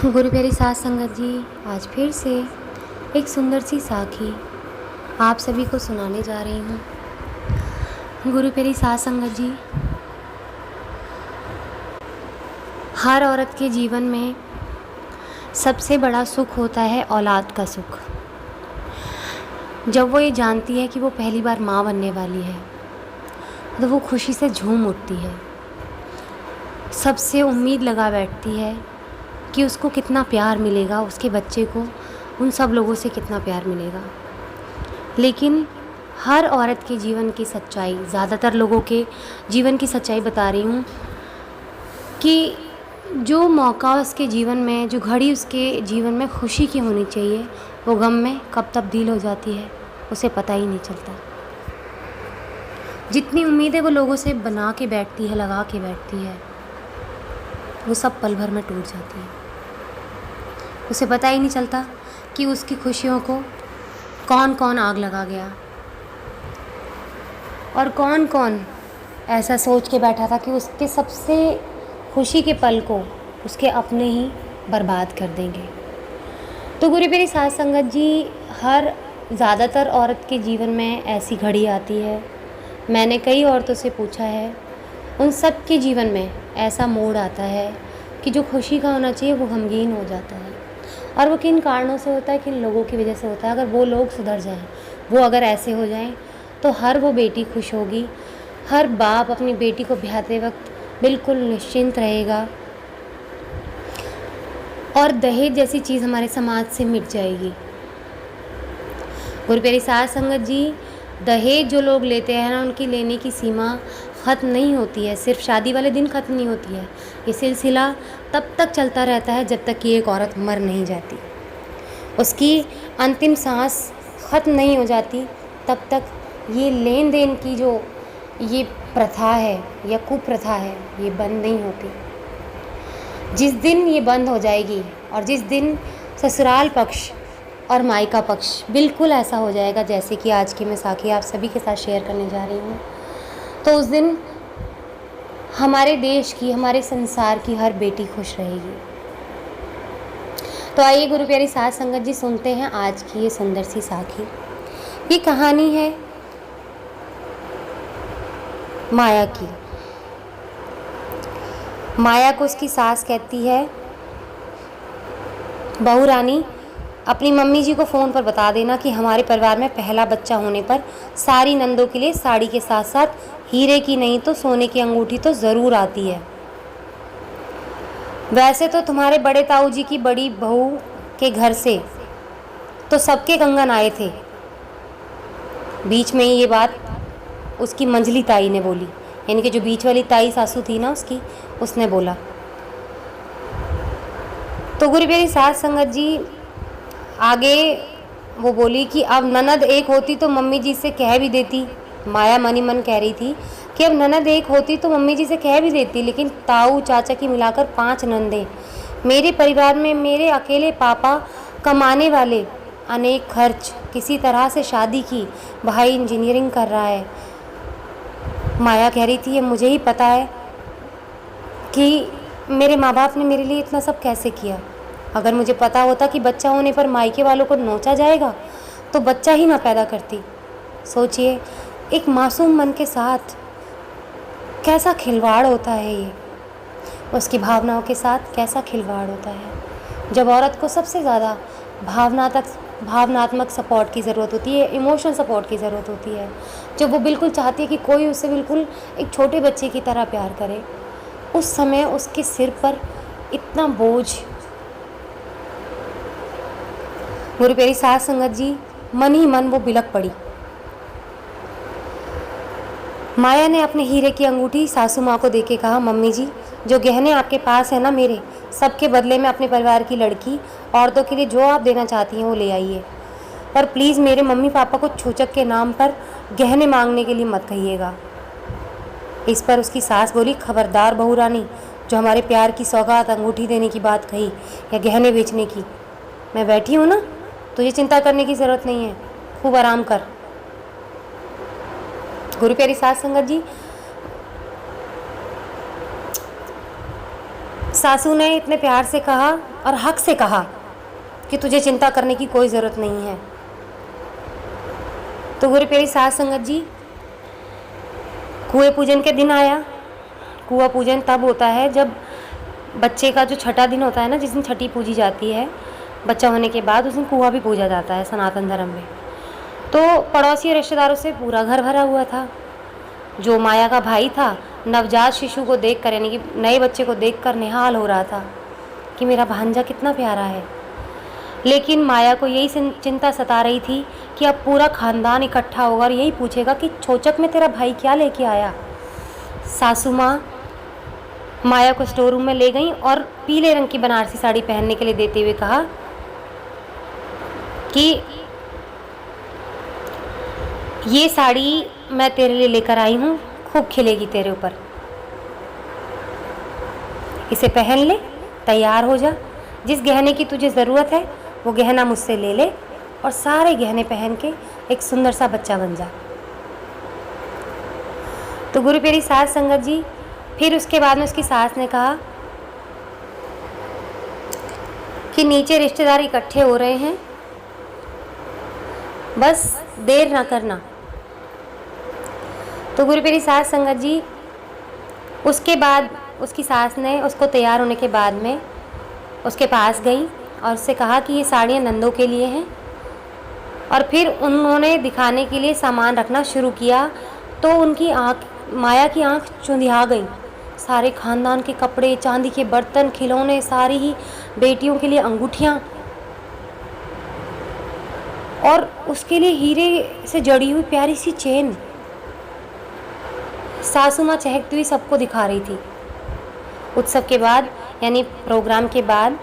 गुरु प्यारी साथ संगत जी, आज फिर से एक सुंदर सी साखी आप सभी को सुनाने जा रही हूँ। गुरु प्यारी साथ संगत जी, हर औरत के जीवन में सबसे बड़ा सुख होता है औलाद का सुख। जब वो ये जानती है कि वो पहली बार माँ बनने वाली है तो वो खुशी से झूम उठती है, सबसे उम्मीद लगा बैठती है कि उसको कितना प्यार मिलेगा, उसके बच्चे को उन सब लोगों से कितना प्यार मिलेगा। लेकिन हर औरत के जीवन की सच्चाई, ज़्यादातर लोगों के जीवन की सच्चाई बता रही हूँ कि जो मौका उसके जीवन में, जो घड़ी उसके जीवन में खुशी की होनी चाहिए, वो गम में कब तब्दील हो जाती है उसे पता ही नहीं चलता। जितनी उम्मीदें वो लोगों से बना के बैठती है, लगा के बैठती है, वो सब पल भर में टूट जाती है। उसे पता ही नहीं चलता कि उसकी खुशियों को कौन कौन आग लगा गया और कौन कौन ऐसा सोच के बैठा था कि उसके सबसे खुशी के पल को उसके अपने ही बर्बाद कर देंगे। तो गुरु प्यारी साथ संगत जी, हर ज़्यादातर औरत के जीवन में ऐसी घड़ी आती है। मैंने कई औरतों से पूछा है, उन सब के जीवन में ऐसा मोड़ आता है कि जो खुशी का होना चाहिए वो गमगीन हो जाता है। और वो किन कारणों से होता है, किन लोगों की वजह से होता है। अगर वो लोग सुधर जाएं, वो अगर ऐसे हो जाएं, तो हर वो बेटी खुश होगी, हर बाप अपनी बेटी को ब्याहते वक्त बिल्कुल निश्चिंत रहेगा और दहेज जैसी चीज़ हमारे समाज से मिट जाएगी। गुरु प्यारी साथ संगत जी, दहेज जो लोग लेते हैं ना, उनकी लेने की सीमा ख़त्म नहीं होती है, सिर्फ शादी वाले दिन ख़त्म नहीं होती है। ये सिलसिला तब तक चलता रहता है जब तक कि एक औरत मर नहीं जाती, उसकी अंतिम सांस ख़त्म नहीं हो जाती, तब तक ये लेन देन की जो ये प्रथा है या कुप्रथा है, ये बंद नहीं होती। जिस दिन ये बंद हो जाएगी और जिस दिन ससुराल पक्ष और मायका पक्ष बिल्कुल ऐसा हो जाएगा जैसे कि आज की मैं साखी आप सभी के साथ शेयर करने जा रही हूँ, तो उस दिन हमारे देश की, हमारे संसार की हर बेटी खुश रहेगी। तो आइए गुरु प्यारी साथ संगत जी, सुनते हैं आज की ये सुंदर सी साखी। ये कहानी है माया की। माया को उसकी सास कहती है, बहू रानी, अपनी मम्मी जी को फ़ोन पर बता देना कि हमारे परिवार में पहला बच्चा होने पर सारी नंदों के लिए साड़ी के साथ साथ हीरे की नहीं तो सोने की अंगूठी तो ज़रूर आती है। वैसे तो तुम्हारे बड़े ताऊ जी की बड़ी बहू के घर से तो सबके कंगन आए थे। बीच में ये बात उसकी मंझली ताई ने बोली, यानी कि जो बीच वाली ताई सासू थी ना उसकी, उसने बोला। तो गुरु प्यारी साथ संगत जी, आगे वो बोली कि अब ननद एक होती तो मम्मी जी से कह भी देती। माया मनी मन कह रही थी कि अब ननद एक होती तो मम्मी जी से कह भी देती, लेकिन ताऊ चाचा की मिलाकर 5 नंदे, मेरे परिवार में मेरे अकेले पापा कमाने वाले, अनेक खर्च, किसी तरह से शादी की, भाई इंजीनियरिंग कर रहा है। माया कह रही थी, ये मुझे ही पता है कि मेरे माँ बाप ने मेरे लिए इतना सब कैसे किया। अगर मुझे पता होता कि बच्चा होने पर मायके वालों को नोचा जाएगा तो बच्चा ही ना पैदा करती। सोचिए, एक मासूम मन के साथ कैसा खिलवाड़ होता है, ये उसकी भावनाओं के साथ कैसा खिलवाड़ होता है। जब औरत को सबसे ज़्यादा भावनात्मक सपोर्ट की ज़रूरत होती है, इमोशनल सपोर्ट की ज़रूरत होती है, जब वो बिल्कुल चाहती है कि कोई उसे बिल्कुल एक छोटे बच्चे की तरह प्यार करे, उस समय उसके सिर पर इतना बोझ। गुरु प्यारी साथ संगत जी, मन ही मन वो बिलक पड़ी। माया ने अपने हीरे की अंगूठी सासू माँ को देके कहा, मम्मी जी, जो गहने आपके पास है ना मेरे, सबके बदले में अपने परिवार की लड़की औरतों के लिए जो आप देना चाहती हैं वो ले आइए, पर प्लीज़ मेरे मम्मी पापा को छूचक के नाम पर गहने मांगने के लिए मत कहिएगा। इस पर उसकी सास बोली, खबरदार बहू रानी, जो हमारे प्यार की सौगात अंगूठी देने की बात कही या गहने बेचने की, मैं बैठी हूँ ना, तुझे चिंता करने की ज़रूरत नहीं है, खूब आराम कर। गुरु प्यारी साथ संगत जी, सासू ने इतने प्यार से कहा और हक से कहा कि तुझे चिंता करने की कोई ज़रूरत नहीं है। तो गुरु प्यारी साध संगत जी, कुएं पूजन के दिन आया। कुआं पूजन तब होता है जब बच्चे का जो छठा दिन होता है ना, जिस दिन छठी पूजी जाती है बच्चा होने के बाद, उस दिन कुआं भी पूजा जाता है सनातन धर्म में। तो पड़ोसी रिश्तेदारों से पूरा घर भरा हुआ था। जो माया का भाई था, नवजात शिशु को देख कर, यानी कि नए बच्चे को देख कर निहाल हो रहा था कि मेरा भांजा कितना प्यारा है। लेकिन माया को यही चिंता सता रही थी कि अब पूरा खानदान इकट्ठा होगा और यही पूछेगा कि छोचक में तेरा भाई क्या लेके आया। सासू माँ माया को स्टोर रूम में ले गई और पीले रंग की बनारसी साड़ी पहनने के लिए देते हुए कहा कि ये साड़ी मैं तेरे लिए लेकर आई हूँ, खूब खिलेगी तेरे ऊपर, इसे पहन ले, तैयार हो जा, जिस गहने की तुझे ज़रूरत है वो गहना मुझसे ले ले और सारे गहने पहन के एक सुंदर सा बच्चा बन जा। तो गुरु प्यारी साध संगत जी, फिर उसके बाद में उसकी सास ने कहा कि नीचे रिश्तेदार इकट्ठे हो रहे हैं, बस देर ना करना। तो गुरु प्यारी साध संगत जी, उसके बाद उसकी सास ने उसको तैयार होने के बाद में उसके पास गई और उससे कहा कि ये साड़ियाँ नंदों के लिए हैं। और फिर उन्होंने दिखाने के लिए सामान रखना शुरू किया। तो उनकी आँख, माया की आँख चुंधिया गई। सारे खानदान के कपड़े, चांदी के बर्तन, खिलौने, सारी ही बेटियों के लिए अंगूठियाँ और उसके लिए हीरे से जड़ी हुई प्यारी सी चेन। सासू माँ चहकती हुई सबको दिखा रही थी। उत्सव के बाद, यानी प्रोग्राम के बाद,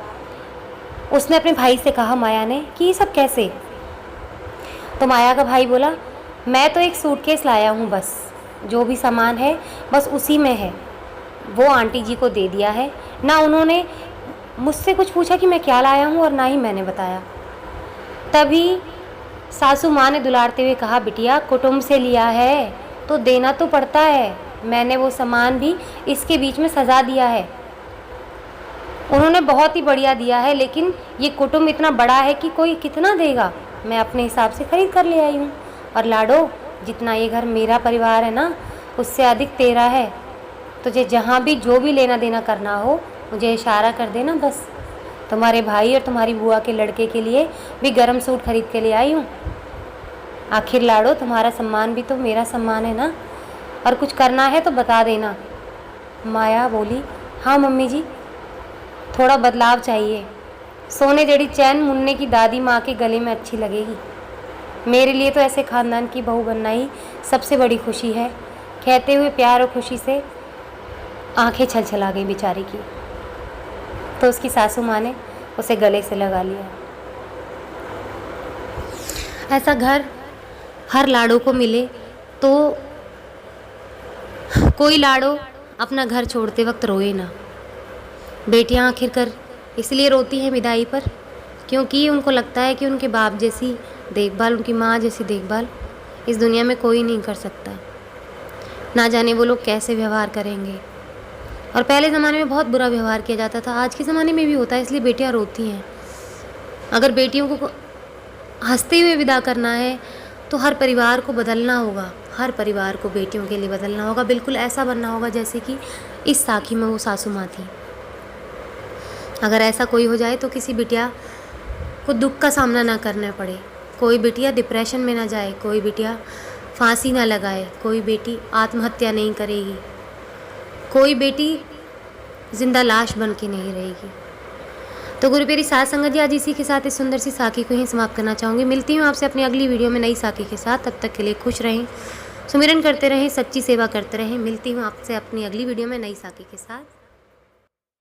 उसने अपने भाई से कहा, माया ने, कि ये सब कैसे। तो माया का भाई बोला, मैं तो एक सूटकेस लाया हूँ, बस जो भी सामान है बस उसी में है, वो आंटी जी को दे दिया है। ना उन्होंने मुझसे कुछ पूछा कि मैं क्या लाया हूँ और ना ही मैंने बताया। तभी सासू माँ ने दुलारते हुए कहा, बिटिया कुटुंब से लिया है तो देना तो पड़ता है, मैंने वो सामान भी इसके बीच में सजा दिया है। उन्होंने बहुत ही बढ़िया दिया है, लेकिन ये कुटुंब इतना बड़ा है कि कोई कितना देगा, मैं अपने हिसाब से खरीद कर ले आई हूँ। और लाडो, जितना ये घर मेरा परिवार है ना, उससे अधिक तेरा है। तुझे जहाँ भी जो भी लेना देना करना हो मुझे इशारा कर देना, बस। तुम्हारे भाई और तुम्हारी बुआ के लड़के के लिए भी गर्म सूट खरीद के ले आई हूँ। आखिर लाडो, तुम्हारा सम्मान भी तो मेरा सम्मान है ना, और कुछ करना है तो बता देना। माया बोली, हाँ मम्मी जी, थोड़ा बदलाव चाहिए। सोने जड़ी चैन मुन्ने की दादी माँ के गले में अच्छी लगेगी। मेरे लिए तो ऐसे खानदान की बहू बनना ही सबसे बड़ी खुशी है। कहते हुए प्यार और खुशी से आंखें छलछला गई बेचारी की। तो उसकी सासू माँ ने उसे गले से लगा लिया। ऐसा घर हर लाड़ो को मिले तो कोई लाड़ो अपना घर छोड़ते वक्त रोए ना। बेटियां आखिरकार इसलिए रोती हैं विदाई पर, क्योंकि उनको लगता है कि उनके बाप जैसी देखभाल, उनकी माँ जैसी देखभाल इस दुनिया में कोई नहीं कर सकता। ना जाने वो लोग कैसे व्यवहार करेंगे। और पहले ज़माने में बहुत बुरा व्यवहार किया जाता था, आज के ज़माने में भी होता है, इसलिए बेटियां रोती हैं। अगर बेटियों को हंसते हुए विदा करना है तो हर परिवार को बदलना होगा, हर परिवार को बेटियों के लिए बदलना होगा, बिल्कुल ऐसा बनना होगा जैसे कि इस साखी में वो सासू माँ थी। अगर ऐसा कोई हो जाए तो किसी बिटिया को दुख का सामना ना करना पड़े, कोई बिटिया डिप्रेशन में ना जाए, कोई बिटिया फांसी ना लगाए, कोई बेटी आत्महत्या नहीं करेगी, कोई बेटी जिंदा लाश बन के नहीं रहेगी। तो गुरु प्यारी साध संगत जी, आज इसी के साथ इस सुंदर सी साखी को ही समाप्त करना चाहूँगी। मिलती हूँ आपसे अपनी अगली वीडियो में नई साखी के साथ। तब तक के लिए खुश रहें, सुमिरन करते रहें, सच्ची सेवा करते रहें। मिलती हूँ आपसे अपनी अगली वीडियो में नई साखी के साथ।